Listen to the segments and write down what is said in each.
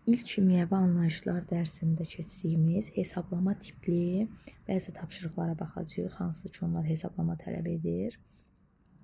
İlk kimyəvi anlayışlar dərsində keçdiyimiz hesablama tipli bəzi tapşırıqlara baxacağıq, hansı ki onlar hesablama tələb edir.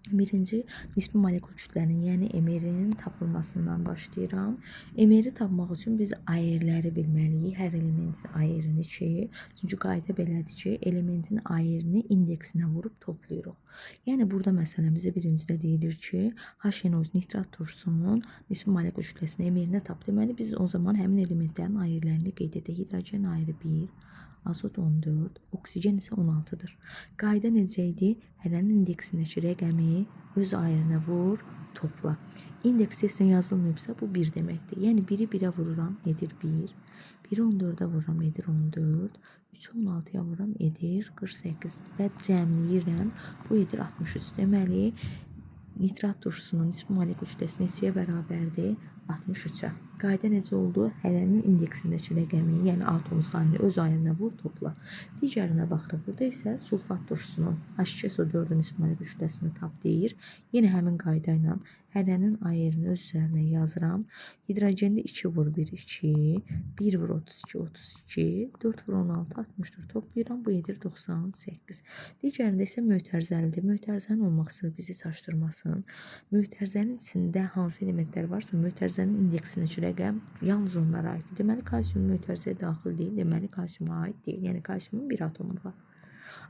Birinci, nisbi molekul kütlənin, yəni emerin tapılmasından başlayıram. Emeri tapmaq üçün biz ayirləri bilməliyik. Hər elementin ayirini ki, çünki qayda belədir ki, elementin ayirini indeksinə vurub toplayırıq. Yəni burada məsələn bizə birincidə deyilir ki, HNO nitrat turşusunun nisbi molekul kütləsini emerinə tap. Deməli biz o zaman həmin elementlərin ayirlərini qeyd edək. Hidrogen ayrı 1, azot 14, oksigen isə 16-dır. Qayda necə idi? Hərənin indeksindəki rəqəmi öz ayrına vur, topla. İndeks testdən yazılmayıbsa bu 1 deməkdir. Yəni 1-i 1-ə vururam, edir 1. 1-i 14-ə vururam, edir 14. 3-ü 16-ya vururam, edir 48. Və cəmləyirəm, bu edir 63. Deməli, nitrat turşusunun nisbi molekul kütləsi neçəyə bərabərdir? 63-ə. Qayda necə oldu? Hərənin indeksindəki rəqəmi, yəni atom sayını öz ayrına vur, topla. Digərinə baxırıq. Burada isə sulfat turşusunun H2SO4-ün nisbi molekul kütləsini tap deyir. Yenə həmin qayda ilə hərənin ayrını öz üzərinə yazıram. Hidrogende 2 vur 1, 2, 1 vur 32, 32, 4 vur 16, 64 toplayıram. Bu edir 98. Digərində isə mötərizəlidir. Mötərizənin olması bizi çaşdırmasın. Mötərizənin içində hansı elementlər varsa, mötərizənin indeksindəki rəqəm yalnız onlara aiddir. Deməli, kalsium mötərizəyə daxil deyil, deməli kalsiuma aid deyil. Yəni kalsiumun bir atomu var.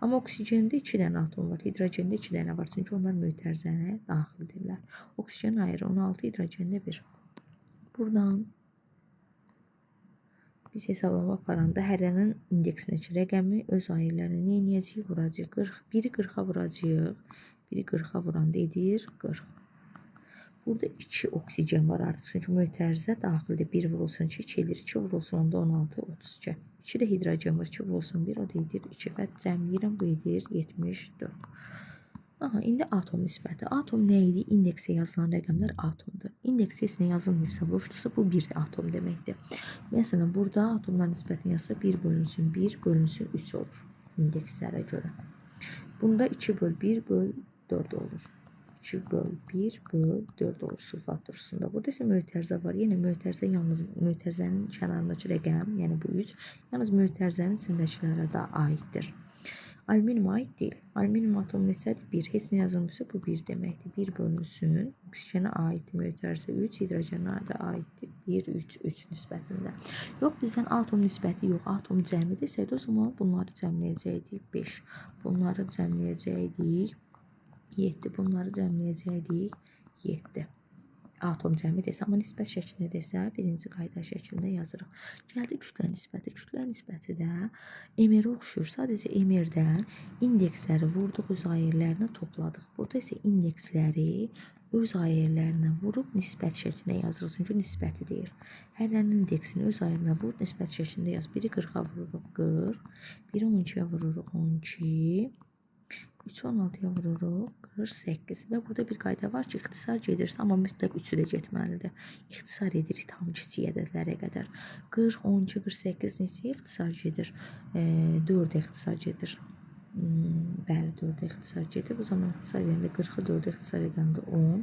Amma oksigende 2 dənə atom var, hidrogende 2 dənə var. Çünki onlar mötərizəyə daxildirlər. Oksigen ayrı 16, hidrogende 1. Buradan biz hesablama aparanda hərənin indeksindəki rəqəmi öz ayirlərini nə edəcəyik? Vuracağıq. 40, 1-i 40-a vuracağıq. 1-i 40-a vuranda edir 40. Burada 2 oksigen var artıq. Çünki mötərizə daxildir. 1 vurulsun 2, 2 edir. 2 vurulsun onda 16, 32. 2 də hidrogen var. 2 vurulsun 1, o da edir 2. Və cəmləyirəm, bu edir 74. Aha, indi atom nisbəti. Atom nə idi? İndeksə yazılan rəqəmlər atomdur. İndeks testində yazılmayıbsa, boşdursa bu 1 atom deməkdir. Məsələn, burada atomlar nisbətini yazsa 1 bölünsün 1 bölünsün 3 olur indekslərə görə. Bunda 2 böl 1 böl 4 olur. 2 böl 1 böl 4 olur sulfat turşusunda. Burada isə mötərizə var. Yenə mötərizə yalnız mötərizənin kənarındakı rəqəm, yəni bu 3, yalnız mötərizənin içindəkilərə də aiddir. Alüminium aid deyil. Alüminium atomu neçədir? 1. Heç nə yazılmışsa bu 1 deməkdir. 1 bölünsün. Oksigenə aiddir mötərizə 3, hidrogenə də aiddir. 1, 3, 3 nisbətində. Yox, bizdən atom nisbəti yox, atom cəmi desəydi, o zaman bunları cəmləyəcəkdik 5. Bunları cəmləyəcəkdik 7. Bunları cəmləyəcəkdik 7. Atom cəmi desə, amma nisbət şəklində desə, birinci qayda şəklində yazırıq. Gəldi kütlə nisbəti. Kütlə nisbəti də emerə oxşuyur. Sadəcə emerdən indeksləri vurduq, öz ayirlərinə topladıq. Burada isə indeksləri öz ayirlərinə vurub nisbət şəklində yazırıq. Çünki nisbəti deyir. Hərənin indeksini öz ayirına vur, nisbət şəklində yaz. 1-i 40-a vururuq 40, 1-i 12-yə vururuq 12, 3-ü 16-ya vururuq 48. Və burada bir qayda var ki, ixtisar gedirsə, amma mütləq 3-ü də getməlidir. İxtisar edirik tam kiçik ədədlərə qədər. 40, 12, 48 neçəyə ixtisar gedir? 4-ə ixtisar gedir. Bəli, 4-ə ixtisar gedir. Bu zaman ixtisar edəndə 40-ı 4-ə ixtisar edəndə 10,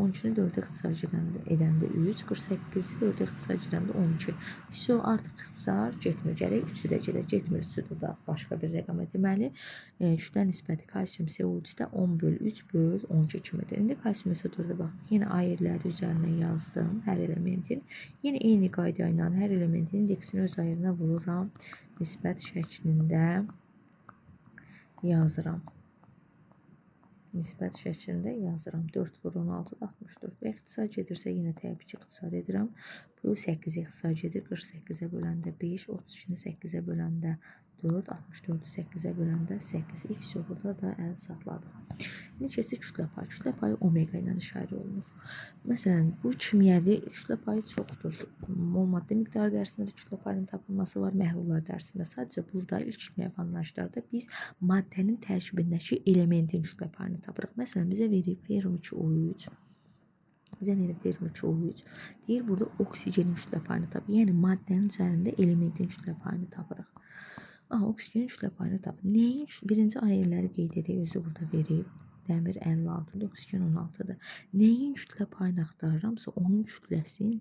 12-ni 4-ə ixtisar edəndə 3, 48-i 4-ə ixtisar edəndə 12. Vəsə artıq ixtisar getmir. Gərək 3-ü də gedir. Getmir 3-ü də başqa bir rəqəmə. Deməli, kütlə nisbəti kalsium CO3-də 10 böl 3 böl 12 kimidir. İndi kalsium isə bax. Yenə ayirləri üzərinə yazdım hər elementin. Yenə eyni qayda ilə hər elementin indeksini öz ayırına vururam. Nisbət şəklində yazıram. Nisbət şəklində yazıram. 4 vur 16, 64. Və ixtisar gedirsə, yenə təbii ki, ixtisar edirəm. Bu 8-ə ixtisar gedir. 48-ə böləndə 5, 32-ni 8-ə böləndə 4, 64-ü 8-ə böləndə 8. İfsə burada da əl saxladıq. İndi keçək kütlə payı. Kütlə payı omega ilə işarə olunur. Məsələn, bu kimyəvi kütlə payı çoxdur. Mol maddə miqdarı dərsində də kütlə payının tapılması var, məhlullar dərsində. Sadəcə burada ilk kimyəvi anlayışlarda biz maddənin tərkibindəki elementin kütlə payını tapırıq. Məsələn, bizə verib ferum 2O3. Bizə verib ferum 2O3. Deyir, burada oksigenin kütlə payını tapır. Yəni, maddənin üzərində elementin kütlə payını tapırıq. Aha, oksigenin kütlə payını tapır. Nəyin? Birinci ayirləri qeyd edək, özü burada verib. Dəmir 56-dır, oksigen 16-dır. Nəyin kütlə payını axtarıramsa, onun kütləsin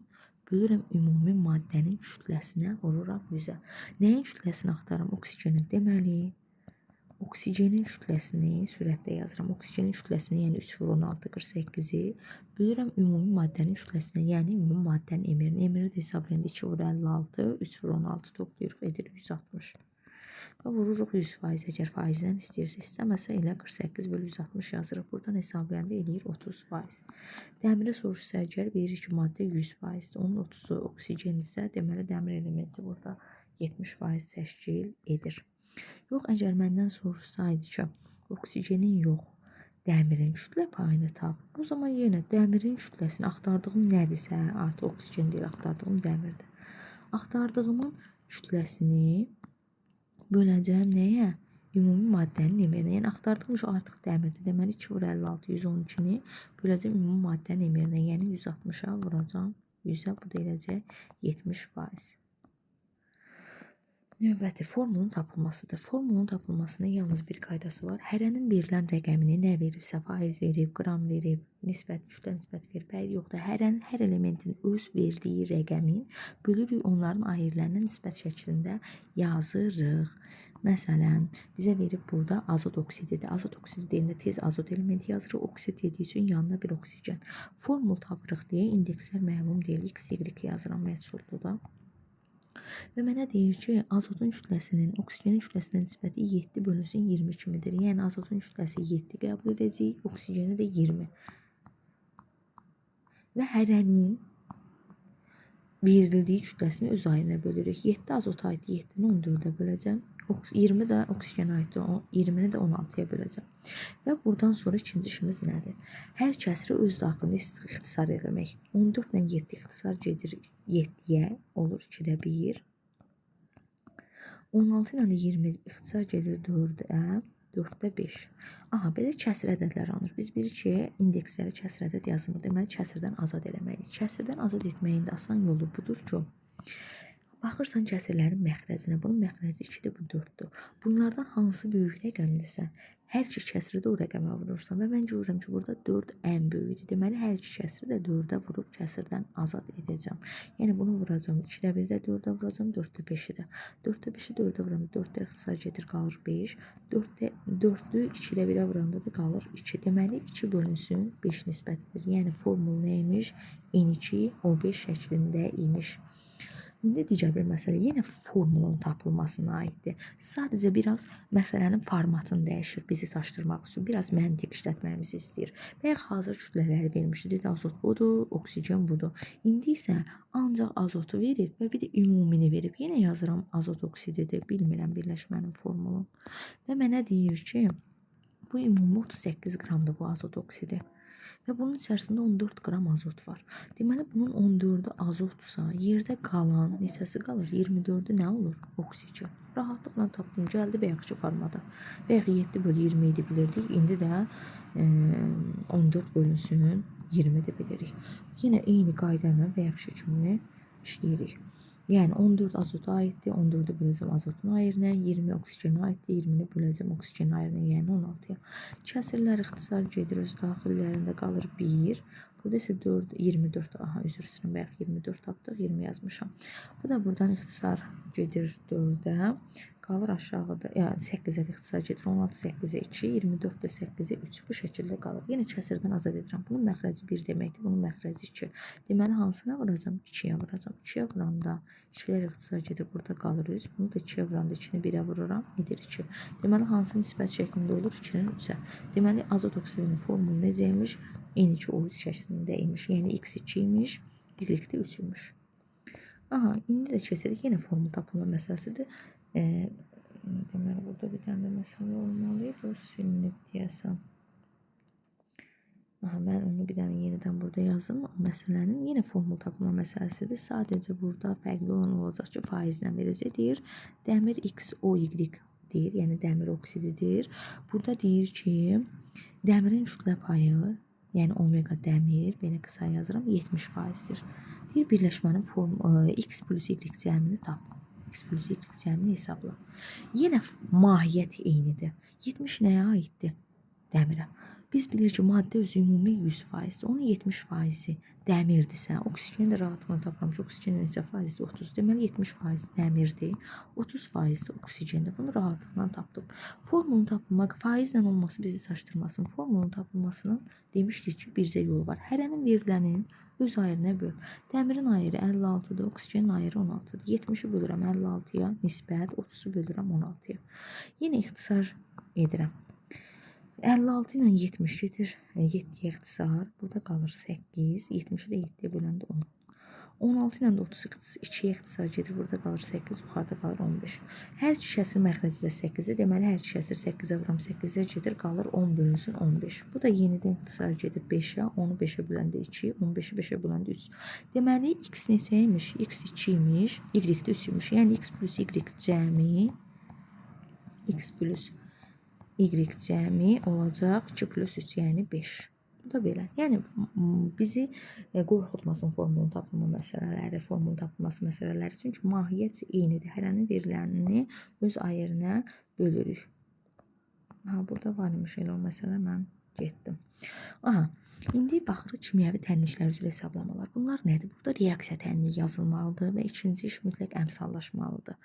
bölürəm ümumi maddənin kütləsinə, vururam 100-ə. Nəyin kütləsini axtarıram? Oksigenin. Deməli, oksigenin kütləsini sürətlə yazıram. Oksigenin kütləsini, yəni 3 vur 16 48-i bölürəm ümumi maddənin kütləsinə, yəni ümumi maddənin emirini. Emirini də hesablayanda 2 vur 56, 3 vur 16 toplayırıq, edir 160. Və vururuq 100%. Əgər faizdən istəyirsə, istəməsə elə 48 bölü 160 yazırıq. Buradan hesablayanda eləyir 30%. Dəmirə soruşsa əgər verir ki, maddə 100%, onun 30-u oksigen isə, deməli dəmir elementi burada 70% təşkil edir. Yox, əgər məndən soruşsaydı ki, oksigenin yox, dəmirin kütlə payını tap. O zaman yenə dəmirin kütləsini axtardığım nədirsə, artıq oksigen deyil, axtardığım dəmirdir. Axtardığımın kütləsini böləcəm nəyə? Ümumi maddənin emirinə. Yəni axtardığım şu artıq dəmirdir. Deməli 2 vur 56, 112-ni böləcəm ümumi maddənin emirinə. Yəni 160-a vuracam 100-ə, bu da eləcək 70%. Növbəti formulun tapılmasıdır. Formulun tapılmasının yalnız bir qaydası var. Hərənin verilən rəqəmini nə veribsə, faiz verib, qram verib, nisbət, kütlə nisbət verib, yoxdur. Hər elementin öz verdiyi rəqəmin bölürük onların ayirlərinə nisbət şəklində yazırıq. Məsələn, bizə verib burada azot oksididir. Azot oksidi deyəndə tez azot elementi yazırıq. Oksid dediyi üçün yanına bir oksigen. Formul tapırıq deyə indekslər məlum deyil. X, Y yazıram məhsulda. Və mənə deyir ki, azotun kütləsinin oksigenin kütləsinə nisbəti 7 bölünsün 20 kimidir. Yəni azotun kütləsi 7 qəbul edəcəyik, oksigeni də 20. Və hərənin verildiyi kütləsini öz ayırına bölürük. 7 azota aiddir, 7-ni 14-ə böləcəm. 20 də oksigenə aiddir, 20-ni də 16-ya böləcəm. Və buradan sonra ikinci işimiz nədir? Hər kəsri öz daxilində ixtisar etmək. 14 ilə 7 ixtisar gedir 7-yə, olur 2-də 1. 16 ilə 20 ixtisar gedir 4-ə, 4-də 5. Aha, belə kəsr ədədlər alınır. Biz bilirik ki, indeksləri kəsr ədəd yazılır. Deməli, kəsirdən azad eləməliyik. Kəsirdən azad etməyin də asan yolu budur ki, baxırsan kəsirlərin məxrəcinə. Bunun məxrəci 2-dir, bu 4-dür. Bunlardan hansı böyük rəqəmdirsə, hər iki kəsri də o rəqəmə vurursan. Və mən görürəm ki, burada 4 ən böyükdür. Deməli, hər iki kəsri də 4-ə vurub kəsirdən azad edəcəm. Yəni, bunu vuracam. 2-də 1-də 4-ə vuracam, 4-də 5-i də. 4-də 5-i 4-ə vuram. 4-də ixtisar gedir, qalır 5. 4-ü 2-də 1-ə vuranda da qalır 2. Deməli, 2 bölünsün 5 nisbətidir. Yəni, formul neymiş? N2, O5 şəklində imiş. İndi digər bir məsələ yenə formulun tapılmasına aiddir. Sadəcə biraz məsələnin formatını dəyişir bizi çaşdırmaq üçün. Biraz məntiq işlətməyimizi istəyir. Bayaq hazır kütlələri vermişdi. Dedi, azot budur, oksigen budur. İndi isə ancaq azotu verib və bir də ümumini verib. Yenə yazıram azot oksididir. Bilmirəm birləşmənin formulunu. Və mənə deyir ki, bu ümumi 38 qramdır bu azot oksidi. Və bunun içərisində 14 qram azot var. Deməli, bunun 14-ü azotsa, yerdə qalan neçəsi qalır? 24-ü nə olur? Oksigen. Rahatlıqla tapdım, gəldi bayaqki formada. Bayaq 7 bölü 20 idi bilirdik, indi də 14 bölünsün 20-dir bilirik. Yenə eyni qayda ilə bayaqki kimi işləyirik. Yəni 14 azota aiddir, 14-ü böləcəm azotun ayırına, 20 oksigenə aiddir, 20-ni böləcəm oksigen ayırına, yəni 16-ya. Kəsirlər ixtisar gedir, öz daxillərində qalır 1. Burada isə 24, aha üzr istəyirəm, bayaq 24 tapdıq, 20 yazmışam. Bu da buradan ixtisar gedir 4-ə, qalır aşağıda, yəni 8-ə ixtisar gedir, 16 8-ə 2, 24 də 8-ə 3, bu şəkildə qalır. Yenə kəsirdən azad edirəm. Bunun məxrəci 1 deməkdir, bunun məxrəci 2. Deməli, hansına vuracam? 2-yə vuracam. 2-yə vuranda 2-lər ixtisar gedir, burada qalır 3. Bunu da 2-yə vuranda 2-ni 1-ə vururam, edir 2. Deməli, hansı nisbət şəklində olur? 2-nin 3-ə. Deməli, azot oksidinin formulu necəymiş? N2O3 şəklində imiş. Yəni, X2 imiş, Y-də 3 imiş. Aha, indi də keçirik. Yenə formul tapılma məsələsidir. Deməli, burada bir dənə də məsələ olmalıydı. O silinib deyəsən. Aha, mən onu bir dənə yenidən burada yazdım. O məsələnin yenə formul tapılma məsələsidir. Sadəcə burada fərqli olan olacaq ki, faizlə verəcək. Deyir, dəmir XOY deyir, yəni dəmir oksididir. Burada deyir ki, dəmirin kütlə payı, yəni omega dəmir, belə qısa yazıram, 70%-dir. Deyir, birləşmənin X plus Y cəmini tap. X plus Y cəmini hesabla. Yenə mahiyyət eynidir. 70 nəyə aiddir? Dəmirə. Biz bilirik ki, maddə özü ümumi 100%, onun 70%-i dəmirdirsə, oksigen də rahatlıqla tapılmış. Oksigenin neçə faizdir? 30. Deməli 70% dəmirdir, 30% də oksigendir. Bunu rahatlıqla tapdıq. Formulun tapılmaq faizlə olması bizi çaşdırmasın. Formulun tapılmasının demişdik ki, bircə yolu var. Hərənin verilənin öz ayırına böl. Dəmirin ayırı 56-dır, oksigenin ayırı 16-dır. 70-i bölürəm 56-ya nisbət, 30-u bölürəm 16-ya. Yenə ixtisar edirəm. 56 ilə 70 gedir, 7-yə ixtisar. Burada qalır 8, 70-i də 7-yə böləndə 10. 16 ilə də 32-yə ixtisar gedir. Burada qalır 8, yuxarıda qalır 15. Hər iki kəsir məxrəci də 8-dir. Deməli, hər iki kəsir 8-ə vuram, 8-ə gedir, qalır 10 bölünsün 15. Bu da yenidən ixtisar gedir 5-ə, 10-u 5-ə böləndə 2, 15-i 5-ə böləndə 3. Deməli, x neçə imiş? X 2 imiş, y də 3 imiş. Yəni, x plus y cəmi, x plus y cəmi olacaq 2 plus 3, yəni 5. Bu da belə. Yəni bizi qorxutmasın formulun tapılma məsələləri, formulun tapılması məsələləri. Çünki mahiyyət eynidir. Hərənin verilərini öz ayırına bölürük. Burada var imiş elə o məsələ, mən getdim. İndi baxırıq kimyəvi tənliklər üzrə hesablamalar. Bunlar nədir? Burada reaksiya tənliyi yazılmalıdır və ikinci iş mütləq əmsallaşmalıdır.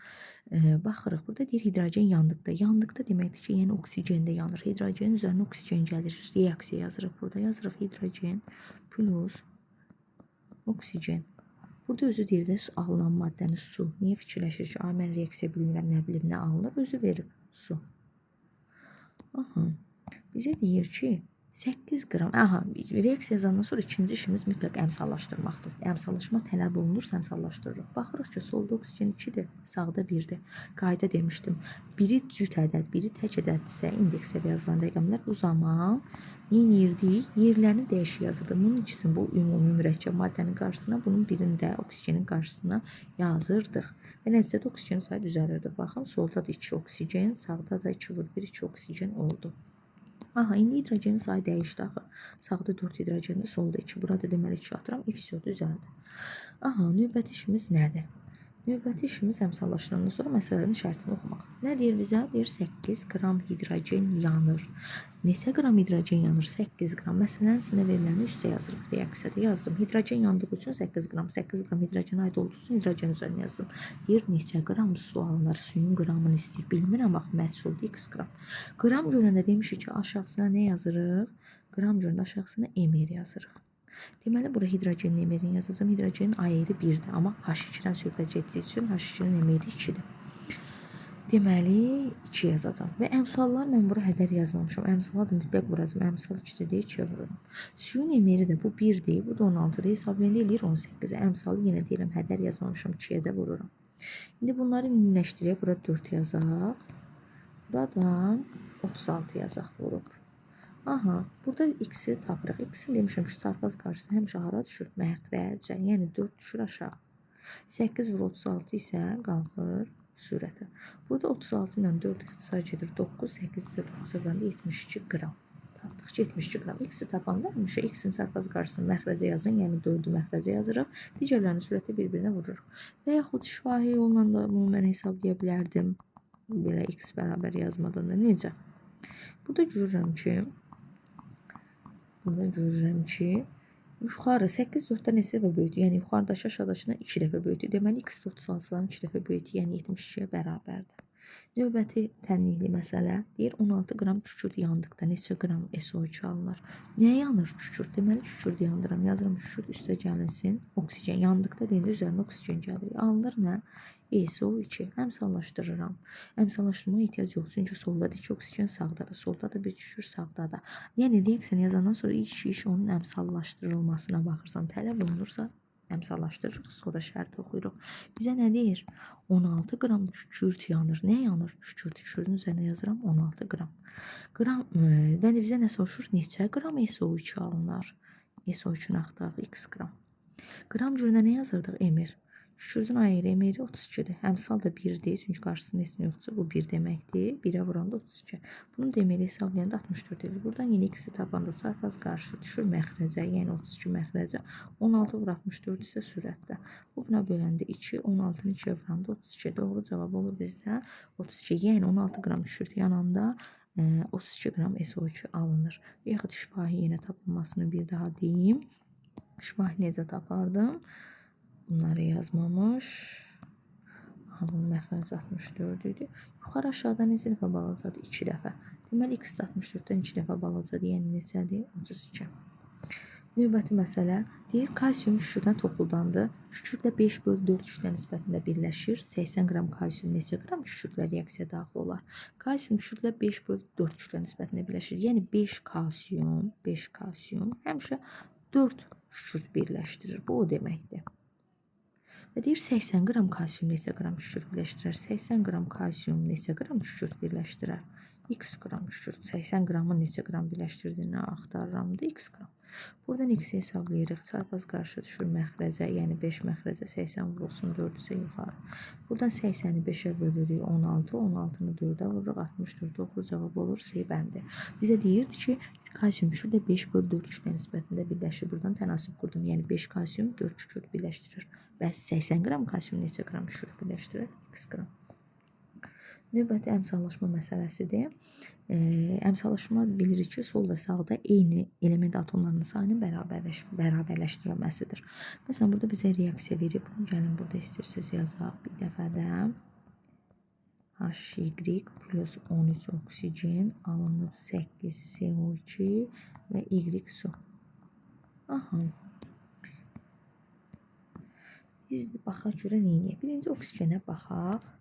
Baxırıq, burada deyir hidrogen yandıqda. Yandıqda deməkdir ki, yəni oksigen də yanır. Hidrogenin üzərinə oksigen gəlir. Reaksiya yazırıq burada. Yazırıq hidrogen plus oksigen. Burada özü deyir də alınan maddəni su. Niyə fikirləşir ki, mən reaksiya bilmirəm, nə bilim, nə alınır? Özü verir su. Bizə deyir ki, 8 qram, reaksiya yazandan sonra ikinci işimiz mütləq əmsallaşdırmaqdır. Əmsallaşma tələb olunursa əmsallaşdırırıq. Baxırıq ki, solda oksigen 2-dir, sağda 1-dir. Qayda demişdim, biri cüt ədəd, biri tək ədəddirsə, indekslərə yazılan rəqəmlər bu zaman neyirdik? Yerlərini dəyişik yazırdıq. Bunun ikisini bu ümumi mürəkkəb maddənin qarşısına, bunun birini də oksigenin qarşısına yazırdıq. Və nəticədə oksigenin sayı düzəlirdi. Baxın, solda da 2 oksigen, sağda da 2 vur 1, 2 oksigen oldu. İndi hidrogenin sayı dəyişdi axı. Sağda 4 hidrogendir, solda 2. Burada deməli 2 atıram, ifsi düzəldi. Növbəti işimiz nədir? Növbəti işimiz əmsallaşdırandan sonra məsələnin şərtini oxumaq. Nə deyir bizə? Deyir 8 qram hidrogen yanır. Neçə qram hidrogen yanır? 8 qram. Məsələnin içində veriləni üstə yazırıq. Reaksiyada yazdım. Hidrogen yandığı üçün 8 qram. 8 qram hidrogen aid olduğu üçün hidrogen üzərinə yazdım. Deyir neçə qram su alınır? Suyun qramını istəyir. Bilmirəm, bax, məhsulda x qram. Qram görəndə demişik ki, aşağısına nə yazırıq? Qram görəndə aşağısına ml yazırıq. Deməli, bura hidrogenin emerini yazacağım. Hidrogenin ayırı 1-dir. Amma H2-dən söhbət getdiyi üçün H2-nin emeri 2-dir. Deməli, 2 yazacağım. Və əmsallar mən bura hədər yazmamışam. Əmsala da mütləq vuracağım. Əmsal 2-də deyil, 2-yə vururum. Suyun emeri də bu 1-dir, bu da 16-dir. Hesablayanda eləyir 18-ə. Əmsalı yenə deyirəm, hədər yazmamışam, 2-yə də vururum. İndi bunları minləşdirək. Bura 4 yazaq. Burada 36 yazaq vurub. Burada x-i tapırıq. X-i demişəm ki, çarpaz qarşısı həmişə hara düşür? Məxrəcə, yəni 4 düşür aşağı. 8 vur 36 isə qalxır sürətə. Burada 36 ilə 4 ixtisar gedir 9, 8 ilə 9 vuranda 72 qram. Tapdıq ki, 72 qram. X-i tapanda həmişə x-in çarpaz qarşısını məxrəcə yazın, yəni 4-ü məxrəcə yazırıq. Digərlərini sürətə bir-birinə vururuq. Və yaxud şifahi yolla da bunu mən hesablaya bilərdim. Belə x bərabər yazmadan da necə? Burada görürəm ki, yuxarı 8 4-dən neçə dəfə böyüdür? Yəni yuxarıdakı aşağıdakına 2 dəfə böyüdür. Deməli x 36-dan 2 dəfə böyüdür, yəni 72-yə bərabərdir. Növbəti tənlikli məsələ deyir 16 qram kükürt yandıqda neçə qram SO2 alınır? Nə yanır kükürt? Deməli kükürt yandıram. Yazıram kükürt üstə gəlinsin. Oksigen yandıqda deyəndə üzərinə oksigen gəlir. Alınır nə? SO2. Əmsallaşdırıram. Əmsallaşdırmaya ehtiyac yox. Çünki solda da 2 oksigen, sağda da. Solda da bir kükürt, sağda da. Yəni reaksiyanı yazandan sonra ilk iş onun əmsallaşdırılmasına baxırsan. Tələb olunursa əmsallaşdırırıq, sonra şərt oxuyuruq. Bizə nə deyir? 16 qram kükürt yanır. Nə yanır? Kükürdün üzərinə yazıram 16 qram. Və bizə nə soruşur? Neçə qram SO2 alınır? SO2-ni axtarıq, x qram. Qram cürünə nə yazırdıq? Emir. Kükürdün ayırı emeri 32-dir. Əmsal da 1-dir, çünki qarşısında heç nə yoxdursa bu 1 deməkdir. 1-ə vuranda 32. Bunun demeli hesablayanda 64 edir. Buradan yeni x-i tapanda çarpaz qarşı düşür məxrəcə, yəni 32 məxrəcə. 16 vur 64 isə sürətdə. Bu buna böləndə 2, 16-nı 2-yə vuranda 32. Doğru cavab olur bizdə 32. Yəni 16 qram kükürt yananda 32 qram SO2 alınır. Yaxud şifahi yenə tapılmasını bir daha deyim. Şifahi necə tapardım? Bunları yazmamış. Bunun məxrəci 64 idi. Yuxarı aşağıda neçə dəfə balacadır? 2 dəfə. Deməli, x 64-dən 2 dəfə balacadır. Yəni neçədir? 32. Növbəti məsələ deyir, kalsium şüşürdən topludandı. Şüşürdə 5/4 şüşürlər nisbətində birləşir. 80 qram kalsium neçə qram şüşürlə reaksiyaya daxil olar? Kalsium şüşürlə 5/4 şüşürlər nisbətində birləşir. Yəni 5 kalsium həmişə 4 şüşür birləşdirir. Bu o deməkdir. Və deyir 80 qram kalsium neçə qram şüşür birləşdirər? 80 qram kalsium neçə qram şüşür birləşdirər? X qram şüşür. 80 qramın neçə qram birləşdirdiyini axtarıram da x qram. Buradan x-i hesablayırıq. Çarpaz qarşı düşür məxrəcə, yəni 5 məxrəcə 80 vurulsun 4 isə yuxarı. Buradan 80-i 5-ə bölürük 16, 16-nı 4-ə vururuq 64. Doğru cavab olur C bəndi. Bizə deyirdi ki, kalsium şüşürdə 5/4 şüşürlər nisbətində birləşir. Buradan tənasüb qurdum. Yəni 5 kalsium 4 şüşür birləşdirir. Bəs 80 qram kalsium neçə qram şüşür birləşdirir? X qram. Növbəti əmsallaşma məsələsidir. Əmsallaşma bilirik ki, sol və sağda eyni element atomlarının sayının bərabərləşdirilməsidir. Məsələn, burada bizə reaksiya verib. Gəlin burada istəyirsiniz yazaq bir dəfədə. HY plus 13 oksigen alınıb 8 CO2 və Y su. Biz baxaq görə neyini? Birinci oksigenə baxaq.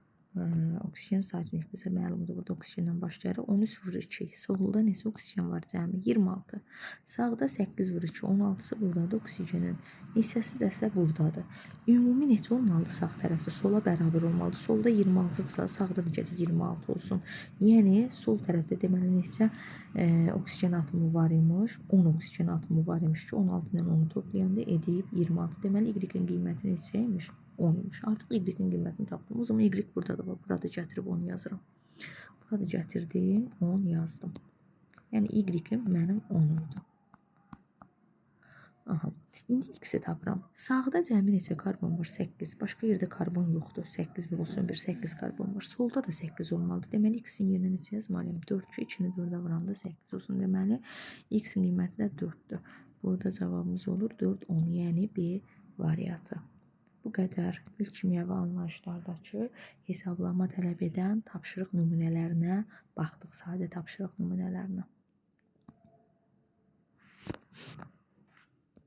Oksigen sayısı bizə məlumdur. Burada oksigendən başlayaraq 13 vurur 2. Solda neçə oksigen var cəmi? 26. Sağda 8 vurur 2. 16-sı buradadır oksigenin. Neçəsi dəsə buradadır. Ümumi neçə olmalıdır sağ tərəfdə? Sola bərabər olmalıdır. Solda 26-dırsa, sağda digər 26 olsun. Yəni sol tərəfdə deməli neçə oksigen atomu var imiş? 10 oksigen atomu var imiş ki, 16 ilə 10-u toplayanda edib 26. Deməli Y-in qiyməti neçə imiş? 10 imiş. Artıq Y-in qiymətini tapdım. O zaman Y buradadır. Burada gətirib 10 yazıram. Burada gətirdim, 10 yazdım. Yəni Y-im mənim 10-umdur. İndi X-i tapıram. Sağda cəmi neçə karbon var? 8. Başqa yerdə karbon yoxdur. 8 vurulsun 1, 8 karbon var. Solda da 8 olmalıdır. Deməli, X-in yerinə neçə yazmalıyım? 4 ki, 2-ni 4-ə vuranda 8 olsun. Deməli, X-in qiyməti də 4-dür. Burada cavabımız olur 4, 10. Yəni B variantı. Bu qədər ilk kimyəvi anlayışlardakı hesablama tələb edən tapşırıq nümunələrinə baxdıq, sadə tapşırıq nümunələrinə.